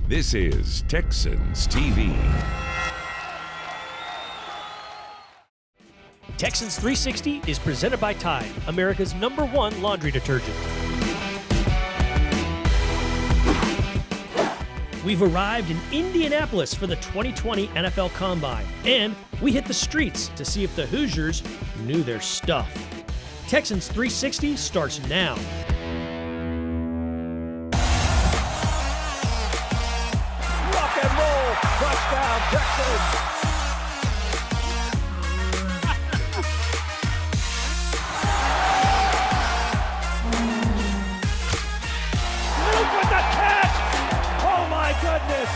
This is Texans TV. Texans 360 is presented by Tide, America's #1 laundry detergent. We've arrived in Indianapolis for the 2020 NFL Combine, and we hit the streets to see if the Hoosiers knew their stuff. Texans 360 starts now. Rock and roll, touchdown, Texans! Goodness.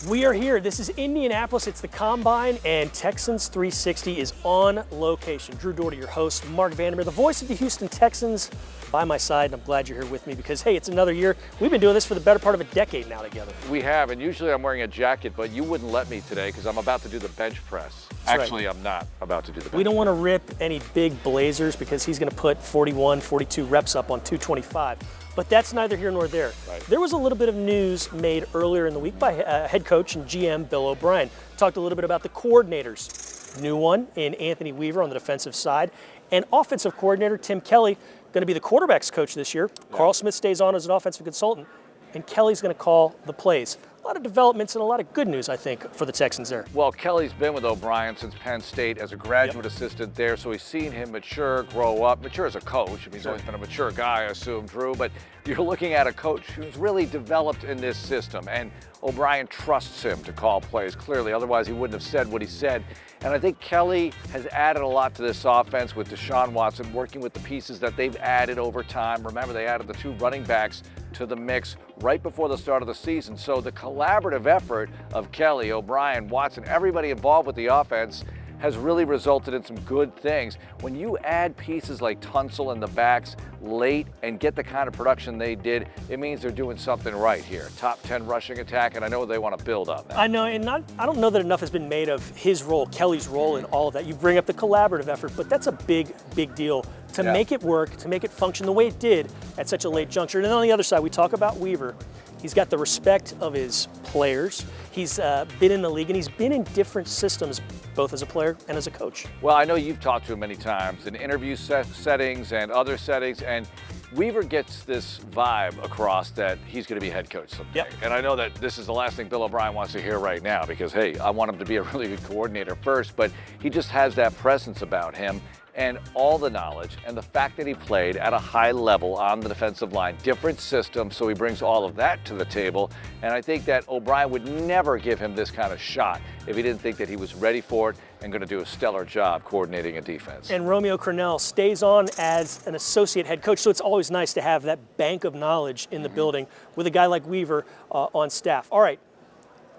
We are here. This is Indianapolis. It's the Combine, and Texans 360 is on location. Drew Doherty, your host, Mark Vandermeer, the voice of the Houston Texans, by my side, and I'm glad you're here with me because, hey, it's another year. We've been doing this for the better part of a decade now together. We have, and usually I'm wearing a jacket, but you wouldn't let me today because I'm about to do the bench press. Actually, right. I'm not about to do the bench press. We don't want to rip any big blazers because he's going to put 41, 42 reps up on 225. But that's neither here nor there. Right. There was a little bit of news made earlier in the week by head coach and GM Bill O'Brien. Talked a little bit about the coordinators. New one in Anthony Weaver on the defensive side. And offensive coordinator Tim Kelly, going to be the quarterback's coach this year. Yeah. Carl Smith stays on as an offensive consultant. And Kelly's going to call the plays. A lot of developments and a lot of good news, I think, for the Texans there. Well, Kelly's been with O'Brien since Penn State as a graduate assistant there, so he's seen him mature, grow up, mature as a coach. I mean, he's always been a mature guy, I assume, Drew, but you're looking at a coach who's really developed in this system, and O'Brien trusts him to call plays, clearly. Otherwise, he wouldn't have said what he said. And I think Kelly has added a lot to this offense with Deshaun Watson, working with the pieces that they've added over time. Remember, they added the 2 running backs to the mix right before the start of the season. So the collaborative effort of Kelly, O'Brien, Watson, everybody involved with the offense has really resulted in some good things. When you add pieces like Tunsil in the backs late and get the kind of production they did, it means they're doing something right here. Top 10 rushing attack, and I know they want to build on that. I know, and I don't know that enough has been made of his role, Kelly's role in all of that. You bring up the collaborative effort, but that's a big, big deal to make it work, to make it function the way it did at such a late juncture. And then on the other side, we talk about Weaver. He's got the respect of his players. He's been in the league, and he's been in different systems, both as a player and as a coach. Well, I know you've talked to him many times in interview settings and other settings, and Weaver gets this vibe across that he's going to be head coach someday. Yep. And I know that this is the last thing Bill O'Brien wants to hear right now because, hey, I want him to be a really good coordinator first, but he just has that presence about him. And all the knowledge and the fact that he played at a high level on the defensive line, different system, so he brings all of that to the table. And I think that O'Brien would never give him this kind of shot if he didn't think that he was ready for it and going to do a stellar job coordinating a defense. And Romeo Crennel stays on as an associate head coach, so it's always nice to have that bank of knowledge in the building with a guy like Weaver on staff. All right,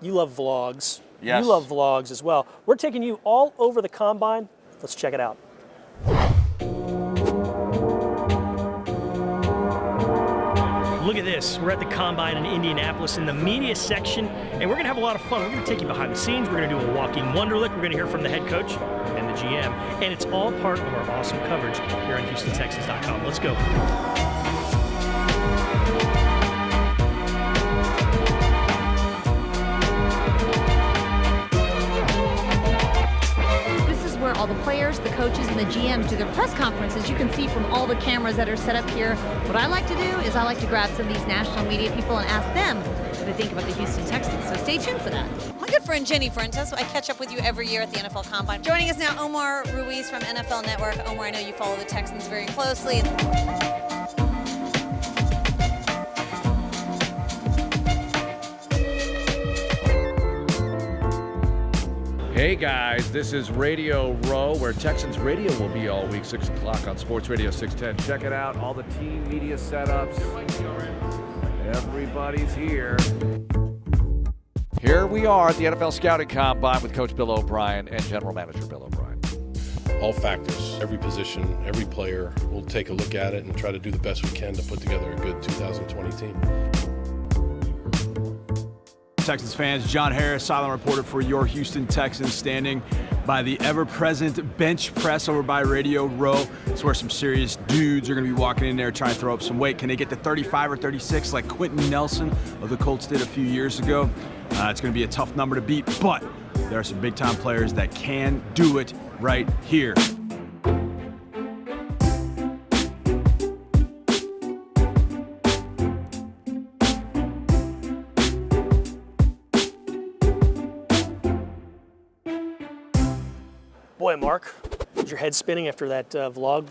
you love vlogs. Yes. You love vlogs as well. We're taking you all over the Combine. Let's check it out. Look at this. We're at the Combine in Indianapolis in the media section, and we're going to have a lot of fun. We're going to take you behind the scenes. We're going to do a walking Wonderlic. We're going to hear from the head coach and the GM, and it's all part of our awesome coverage here on HoustonTexans.com. Let's go. Where all the players, the coaches, and the GMs do their press conferences. You can see from all the cameras that are set up here. What I like to do is I like to grab some of these national media people and ask them what they think about the Houston Texans. So stay tuned for that. My good friend Jenny Fuentes, I catch up with you every year at the NFL Combine. Joining us now, Omar Ruiz from NFL Network. Omar, I know you follow the Texans very closely. Hey guys, this is Radio Row, where Texans Radio will be all week, 6 o'clock on Sports Radio 610. Check it out, all the team media setups. Everybody's here. Here we are at the NFL Scouting Combine with Coach Bill O'Brien and General Manager Bill O'Brien. All factors, every position, every player. We'll take a look at it and try to do the best we can to put together a good 2020 team. Texans fans? John Harris, sideline reporter for your Houston Texans, standing by the ever-present bench press over by Radio Row. It's where some serious dudes are going to be walking in there trying to throw up some weight. Can they get to 35 or 36 like Quentin Nelson of the Colts did a few years ago? It's going to be a tough number to beat, but there are some big-time players that can do it right here. Boy, Mark, is your head spinning after that vlog?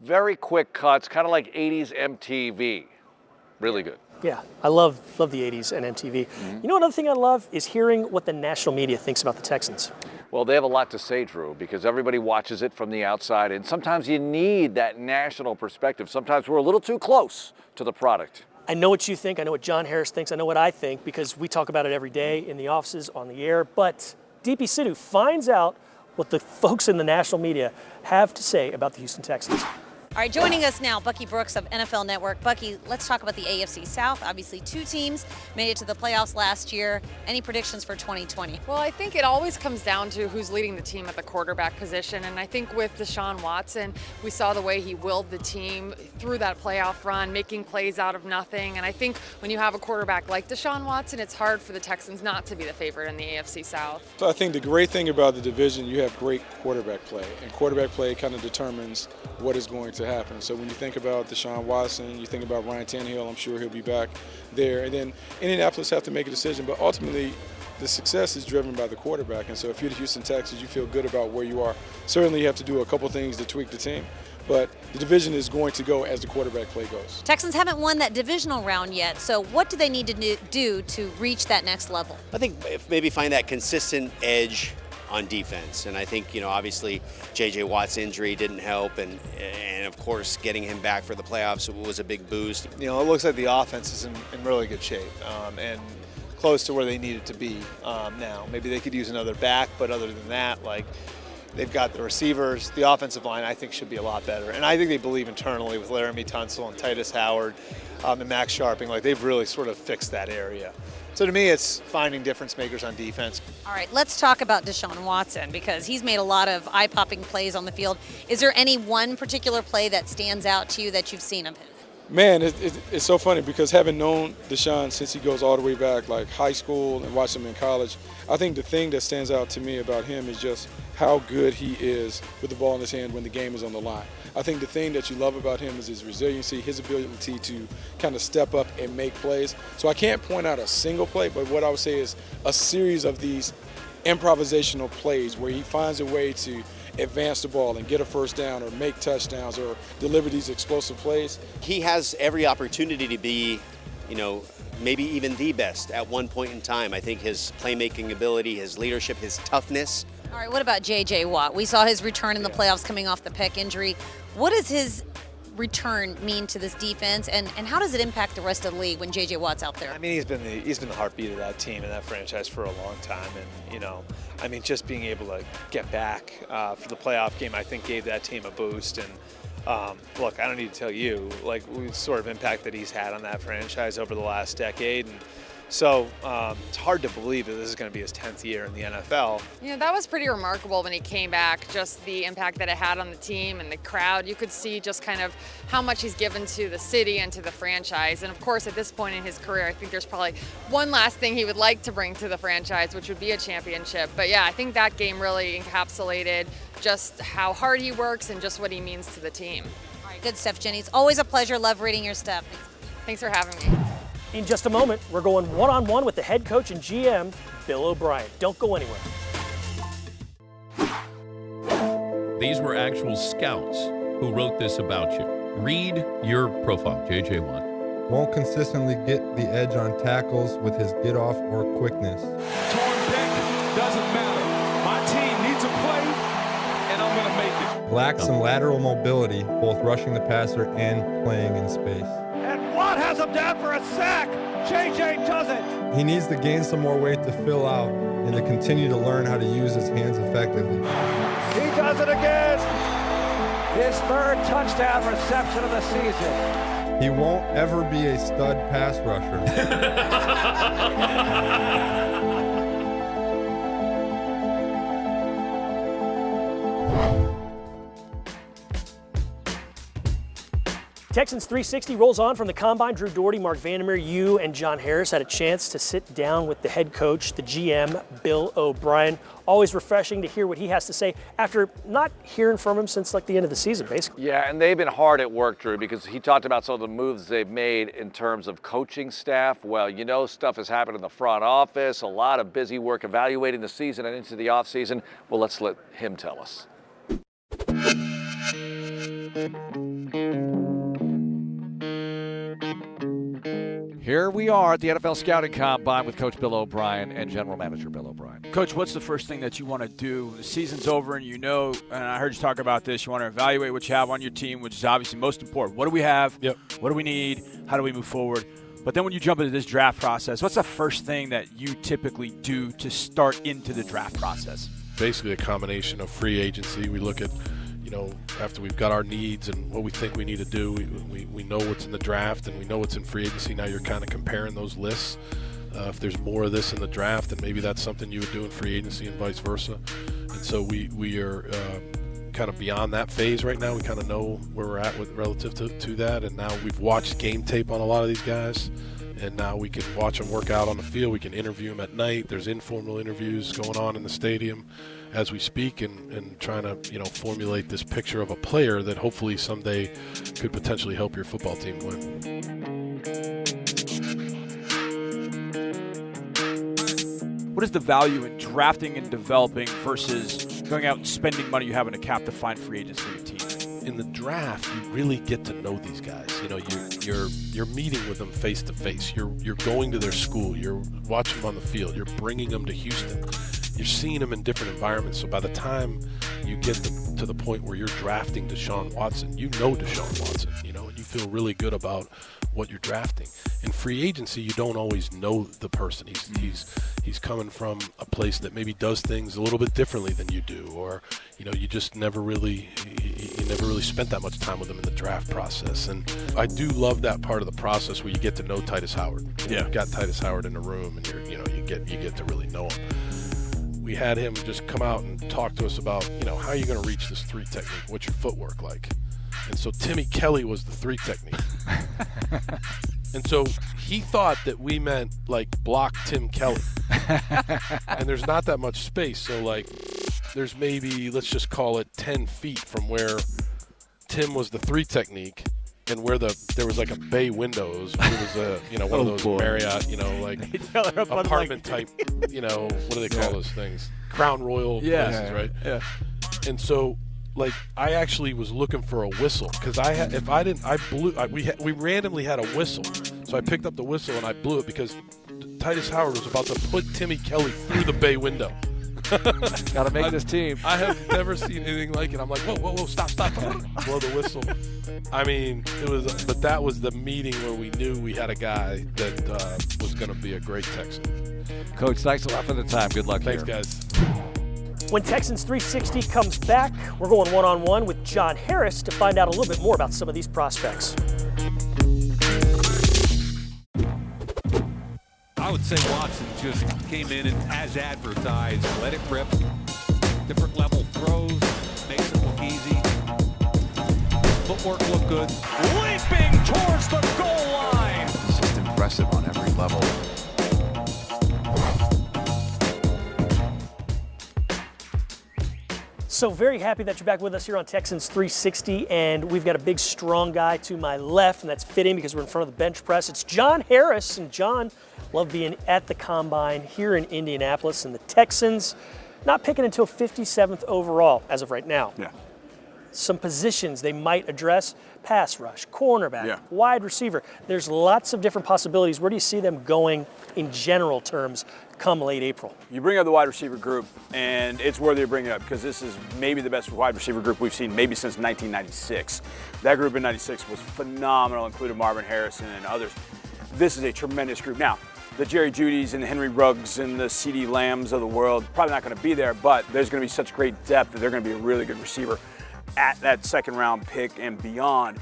Very quick cuts, kind of like 80s MTV. Really good. Yeah, I love the 80s and MTV. You know, another thing I love is hearing what the national media thinks about the Texans. Well, they have a lot to say, Drew, because everybody watches it from the outside, and sometimes you need that national perspective. Sometimes we're a little too close to the product. I know what you think. I know what John Harris thinks. I know what I think because we talk about it every day in the offices, on the air. But DP Sidhu finds out what the folks in the national media have to say about the Houston Texans. All right, joining us now, Bucky Brooks of NFL Network. Bucky, let's talk about the AFC South. Obviously, 2 teams made it to the playoffs last year. Any predictions for 2020? Well, I think it always comes down to who's leading the team at the quarterback position. And I think with Deshaun Watson, we saw the way he willed the team through that playoff run, making plays out of nothing. And I think when you have a quarterback like Deshaun Watson, it's hard for the Texans not to be the favorite in the AFC South. So I think the great thing about the division, you have great quarterback play. And quarterback play kind of determines what is going to happen. So when you think about Deshaun Watson, you think about Ryan Tannehill, I'm sure he'll be back there. And then Indianapolis have to make a decision, but ultimately the success is driven by the quarterback. And so if you're the Houston Texans, you feel good about where you are. Certainly you have to do a couple things to tweak the team, but the division is going to go as the quarterback play goes. Texans haven't won that divisional round yet, so what do they need to do to reach that next level? I think maybe find that consistent edge on defense. And I think, obviously J.J. Watt's injury didn't help, and of course getting him back for the playoffs was a big boost. It looks like the offense is in really good shape and close to where they need it to be now. Maybe they could use another back, but other than that, they've got the receivers. The offensive line, I think, should be a lot better. And I think they believe internally with Laramie Tunsil and Titus Howard and Max Sharping, they've really sort of fixed that area. So to me, it's finding difference makers on defense. All right, let's talk about Deshaun Watson because he's made a lot of eye-popping plays on the field. Is there any one particular play that stands out to you that you've seen of his? Man, it's so funny because having known Deshaun since he goes all the way back, like high school and watched him in college, I think the thing that stands out to me about him is just how good he is with the ball in his hand when the game is on the line. I think the thing that you love about him is his resiliency, his ability to kind of step up and make plays. So I can't point out a single play, but what I would say is a series of these improvisational plays where he finds a way to advance the ball and get a first down or make touchdowns or deliver these explosive plays. He has every opportunity to be, maybe even the best at one point in time. I think his playmaking ability, his leadership, his toughness. All right, what about J.J. Watt? We saw his return in the playoffs coming off the pec injury. What does his return mean to this defense, and how does it impact the rest of the league when J.J. Watt's out there? I mean, he's been the heartbeat of that team and that franchise for a long time, and just being able to get back for the playoff game, I think gave that team a boost. And look, I don't need to tell you, the sort of impact that he's had on that franchise over the last decade. And so it's hard to believe that this is going to be his 10th year in the NFL. That was pretty remarkable when he came back, just the impact that it had on the team and the crowd. You could see just kind of how much he's given to the city and to the franchise. And of course, at this point in his career, I think there's probably one last thing he would like to bring to the franchise, which would be a championship. But yeah, I think that game really encapsulated just how hard he works and just what he means to the team. All right, good stuff, Jenny. It's always a pleasure. Love reading your stuff. Thanks for having me. In just a moment, we're going one-on-one with the head coach and GM, Bill O'Brien. Don't go anywhere. These were actual scouts who wrote this about you. Read your profile, JJ Watt. Won't consistently get the edge on tackles with his get-off or quickness. Torn deck, doesn't matter. My team needs a play, and I'm going to make it. Lacks some lateral mobility, both rushing the passer and playing in space. Watt has him down for a sack. JJ doesn't. He needs to gain some more weight to fill out and to continue to learn how to use his hands effectively. He does it again. his third touchdown reception of the season. He won't ever be a stud pass rusher. Texans 360 rolls on from the Combine. Drew Doherty, Mark Vandermeer, you and John Harris had a chance to sit down with the head coach, the GM, Bill O'Brien. Always refreshing to hear what he has to say after not hearing from him since like the end of the season, basically. Yeah, and they've been hard at work, Drew, because he talked about some of the moves they've made in terms of coaching staff. Well, you know, stuff has happened in the front office, a lot of busy work evaluating the season and into the offseason. Well, let's let him tell us. Here we are at the NFL Scouting Combine with Coach Bill O'Brien and General Manager Bill O'Brien. Coach, what's the first thing that you want to do? The season's over, and you know, and I heard you talk about this, you want to evaluate what you have on your team, which is obviously most important. What do we have? Yep. What do we need? How do we move forward? But then when you jump into this draft process, what's the first thing that you typically do to start into the draft process? Basically a combination of free agency. We look at, you know, after we've got our needs and what we think we need to do, we know what's in the draft and we know what's in free agency. Now you're kind of comparing those lists. If there's more of this in the draft, then maybe that's something you would do in free agency and vice versa. And so we are kind of beyond that phase right now. We kind of know where we're at with relative to that. And now we've watched game tape on a lot of these guys. And now we can watch them work out on the field. We can interview them at night. There's informal interviews going on in the stadium as we speak, and trying to, you know, formulate this picture of a player that hopefully someday could potentially help your football team win. What is the value in drafting and developing versus going out and spending money you have in a cap to find free agents for your team? In the draft, you really get to know these guys. You know, you're meeting with them face to face. You're going to their school. You're watching them on the field. You're bringing them to Houston. You're seeing them in different environments. So by the time you get to the point where you're drafting Deshaun Watson, you know Deshaun Watson. You know, and you feel really good about what you're drafting. In free agency, you don't always know the person. He's coming from a place that maybe does things a little bit differently than you do, or, you know, you just never really spent that much time with him in the draft process. And I do love that part of the process where you get to know Titus Howard. Yeah. You've got Titus Howard in the room, and you get to really know him. We had him just come out and talk to us about, you know, how are you going to reach this 3 technique? What's your footwork like? And so Timmy Kelly was the 3 technique. And so he thought that we meant like block Tim Kelly. And there's not that much space. So like there's maybe, let's just call it 10 feet from where Tim was the 3 technique and where there was like a bay windows. It was a, you know, one of those Marriott, you know, like apartment type, you know, what do they call those things? Crown Royal places, right? Yeah. And so, like, I actually was looking for a whistle because we randomly had a whistle. So I picked up the whistle and I blew it because Titus Howard was about to put Timmy Kelly through the bay window. Got to make this team. I have never seen anything like it. I'm like, whoa, stop. Blow the whistle. I mean, but that was the meeting where we knew we had a guy that was going to be a great Texan. Coach, thanks a lot for the time. Good luck Thanks, here. guys. When Texans 360 comes back, we're going one-on-one with John Harris to find out a little bit more about some of these prospects. I would say Watson just came in and, as advertised, let it rip. Different level throws, makes it look easy. Footwork looked good. Leaping towards the goal line. It's just impressive on every level. So very happy that you're back with us here on Texans 360, and we've got a big, strong guy to my left, and that's fitting because we're in front of the bench press. It's John Harris, and John, love being at the Combine here in Indianapolis, and the Texans not picking until 57th overall as of right now. Yeah. Some positions they might address: pass rush, cornerback, wide receiver. There's lots of different possibilities. Where do you see them going in general terms come late April? You bring up the wide receiver group, and it's worthy of bringing up because this is maybe the best wide receiver group we've seen maybe since 1996. That group in 96 was phenomenal, including Marvin Harrison and others. This is a tremendous group. Now, the Jerry Judys and the Henry Ruggs and the CeeDee Lambs of the world probably not going to be there, but there's going to be such great depth that they're going to be a really good receiver. at that second round pick and beyond.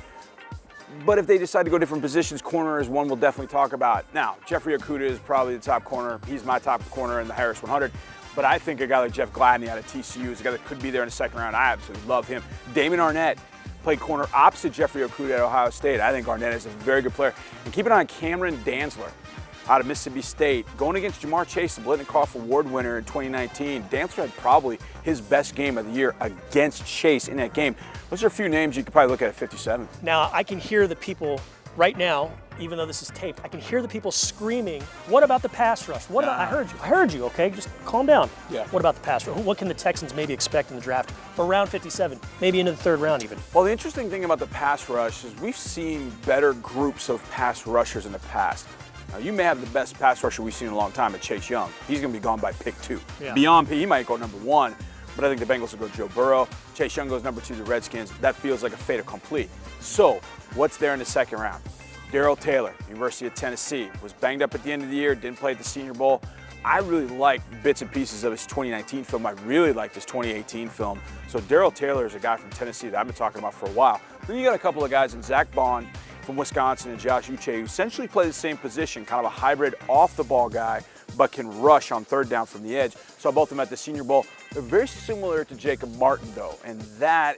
But if they decide to go different positions, corner is one we'll definitely talk about. Now, Jeffrey Okudah is probably the top corner. He's my top corner in the Harris 100. But I think a guy like Jeff Gladney out of TCU is a guy that could be there in the second round. I absolutely love him. Damon Arnett played corner opposite Jeffrey Okudah at Ohio State. I think Arnett is a very good player. And keep an eye on Cameron Dantzler out of Mississippi State. Going against Jamar Chase, the Blitnikoff Award winner in 2019. Dantzler had probably his best game of the year against Chase in that game. Those are a few names you could probably look at 57. Now, I can hear the people right now, even though this is taped, I can hear the people screaming, what about the pass rush? What about, I heard you, okay? Just calm down. Yeah. What about the pass rush? What can the Texans maybe expect in the draft around 57, maybe into the third round even? Well, the interesting thing about the pass rush is we've seen better groups of pass rushers in the past. Now, you may have the best pass rusher we've seen in a long time at Chase Young. He's going to be gone by pick 2. Yeah. Beyond pick, he might go number 1, but I think the Bengals will go Joe Burrow. Chase Young goes number 2 to the Redskins. That feels like a fait accompli. So, what's there in the second round? Darrell Taylor, University of Tennessee, was banged up at the end of the year, didn't play at the Senior Bowl. I really like bits and pieces of his 2019 film. I really liked his 2018 film. So Darrell Taylor is a guy from Tennessee that I've been talking about for a while. Then you got a couple of guys in Zach Bond from Wisconsin and Josh Uche, who essentially play the same position, kind of a hybrid off-the-ball guy, but can rush on third down from the edge. Saw both of them at the Senior Bowl. They're very similar to Jacob Martin, though, and that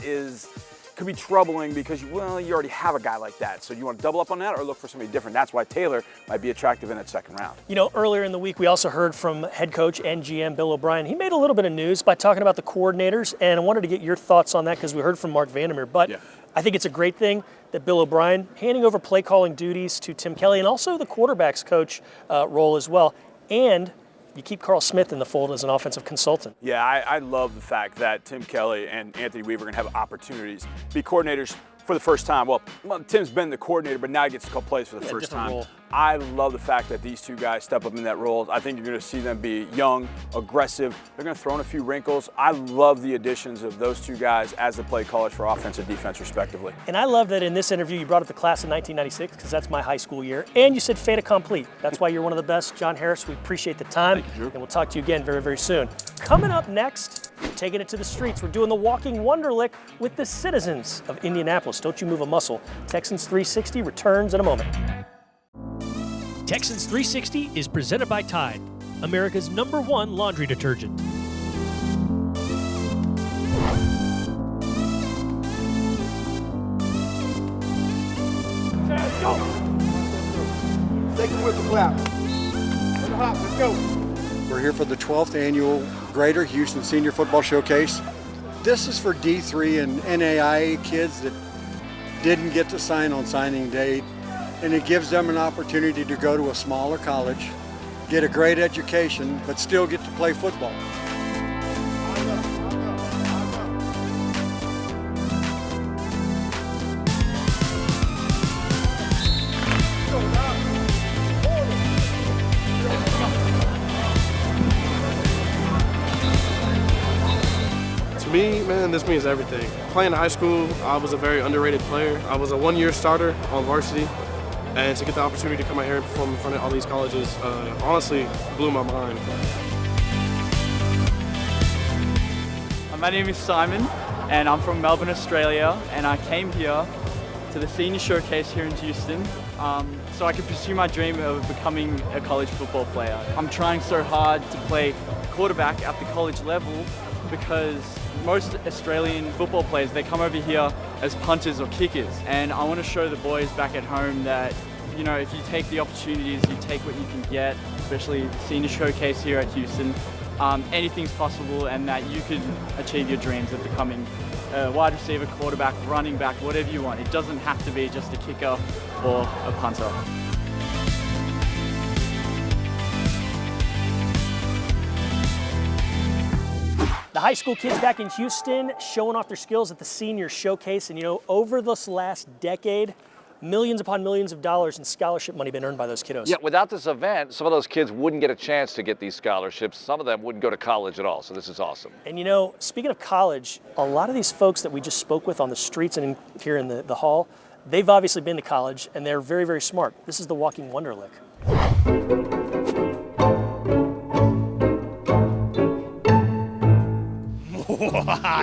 could be troubling because, well, you already have a guy like that. So you want to double up on that or look for somebody different? That's why Taylor might be attractive in that second round. You know, earlier in the week, we also heard from head coach and GM Bill O'Brien. He made a little bit of news by talking about the coordinators, and I wanted to get your thoughts on that because we heard from Mark Vandermeer. But yeah. I think it's a great thing that Bill O'Brien handing over play calling duties to Tim Kelly and also the quarterback's coach role as well. And you keep Carl Smith in the fold as an offensive consultant. Yeah, I love the fact that Tim Kelly and Anthony Weaver are going to have opportunities to be coordinators for the first time. Well, Tim's been the coordinator, but now he gets to call plays for the first time. Role. I love the fact that these two guys step up in that role. I think you're going to see them be young, aggressive. They're going to throw in a few wrinkles. I love the additions of those two guys as the play callers for offense and defense, respectively. And I love that in this interview you brought up the class of 1996 because that's my high school year. And you said fait accompli. That's why you're one of the best. John Harris, we appreciate the time. Thank you, Drew. And we'll talk to you again very, very soon. Coming up next, we're taking it to the streets. We're doing the walking Wonderlic with the citizens of Indianapolis. Don't you move a muscle. Texans 360 returns in a moment. Texans 360 is presented by Tide, America's #1 laundry detergent. Let's go. Take it with the clap. Let the hop. Let's go. We're here for the 12th annual Greater Houston Senior Football Showcase. This is for D3 and NAIA kids that didn't get to sign on signing day, and it gives them an opportunity to go to a smaller college, get a great education, but still get to play football. To me, man, this means everything. Playing in high school, I was a very underrated player. I was a one-year starter on varsity, and to get the opportunity to come out here and perform in front of all these colleges honestly blew my mind. My name is Simon, and I'm from Melbourne, Australia, and I came here to the Senior Showcase here in Houston so I could pursue my dream of becoming a college football player. I'm trying so hard to play quarterback at the college level because most Australian football players, they come over here as punters or kickers. And I want to show the boys back at home that, you know, if you take the opportunities, you take what you can get, especially the Senior Showcase here at Houston, anything's possible and that you can achieve your dreams of becoming a wide receiver, quarterback, running back, whatever you want. It doesn't have to be just a kicker or a punter. The high school kids back in Houston showing off their skills at the Senior Showcase. And you know, over this last decade, millions upon millions of dollars in scholarship money been earned by those kiddos. Yeah, without this event, some of those kids wouldn't get a chance to get these scholarships. Some of them wouldn't go to college at all, so this is awesome. And you know, speaking of college, a lot of these folks that we just spoke with on the streets and here in the hall, they've obviously been to college and they're very, very smart. This is the walking Wonderlic.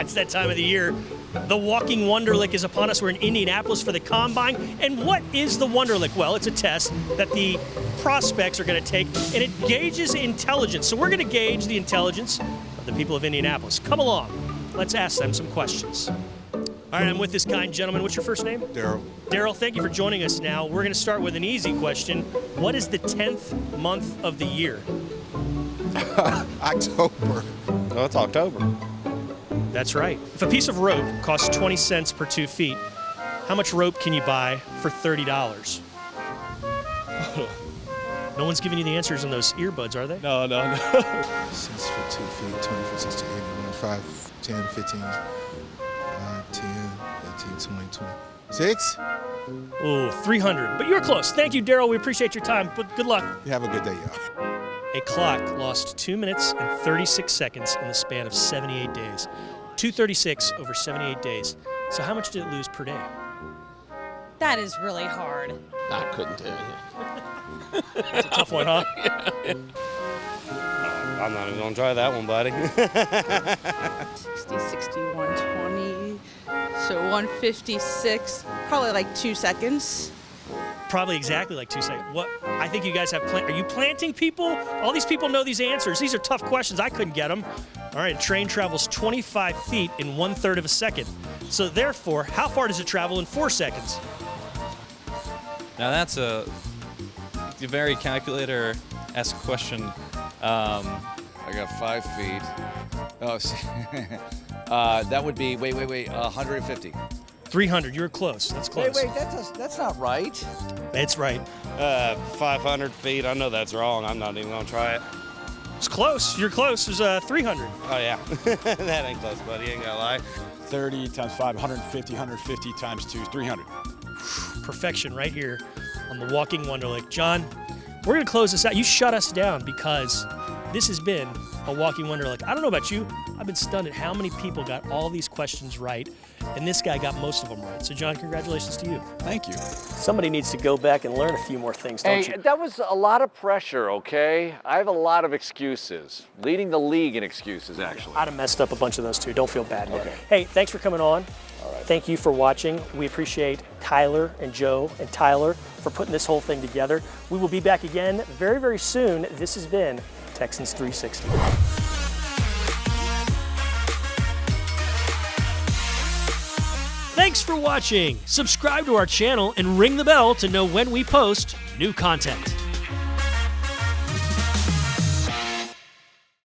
It's that time of the year The Walking Wonderlic is upon us. We're in Indianapolis for the Combine. And what is the Wonderlic? Well, it's a test that the prospects are going to take, and it gauges intelligence. So we're going to gauge the intelligence of the people of Indianapolis. Come along. Let's ask them some questions. All right, I'm with this kind gentleman. What's your first name? Daryl. Daryl, thank you for joining us now. We're going to start with an easy question. What is the 10th month of the year? October. No, it's October. That's right. If a piece of rope costs 20 cents per 2 feet, how much rope can you buy for $30? No one's giving you the answers in those earbuds, are they? No. Cents for 2 feet, 20 for 60, 80, 5, 10, 15, 5, 10, 15, 20, 26. Ooh, 300. But you were close. Thank you, Daryl. We appreciate your time, but good luck. You have a good day, y'all. A clock lost 2 minutes and 36 seconds in the span of 78 days. 236 over 78 days. So how much did it lose per day? That is really hard. I couldn't tell you. It's a tough one, huh? I'm not even going to try that one, buddy. 60, 61, 20. So 156, probably like 2 seconds. Probably exactly like 2 seconds. What? I think you guys have are you planting people? All these people know these answers. These are tough questions. I couldn't get them. All right, a train travels 25 feet in 1/3 of a second. So therefore, how far does it travel in 4 seconds? Now that's a very calculator-esque question. I got 5 feet. Oh, that would be, wait, 150. 300, you were close. That's close. Wait, that's not right. It's right. 500 feet, I know that's wrong. I'm not even going to try it. It's close. You're close. It was 300. Oh, yeah. That ain't close, buddy. Ain't gonna lie. 30 times 5, 150, 150 times 2, 300. Perfection right here on the Walking Wonderlic. John, we're going to close this out. You shut us down because this has been a Walking Wonderlic. I don't know about you. I've been stunned at how many people got all these questions right, and this guy got most of them right. So, John, congratulations to you. Thank you. Somebody needs to go back and learn a few more things, don't you? That was a lot of pressure, okay? I have a lot of excuses. Leading the league in excuses, actually. I'd have messed up a bunch of those too. Don't feel bad. Okay. Hey, thanks for coming on. All right. Thank you for watching. We appreciate Tyler and Joe and Tyler for putting this whole thing together. We will be back again very, very soon. This has been Texans 360. Thanks for watching. Subscribe to our channel and ring the bell to know when we post new content.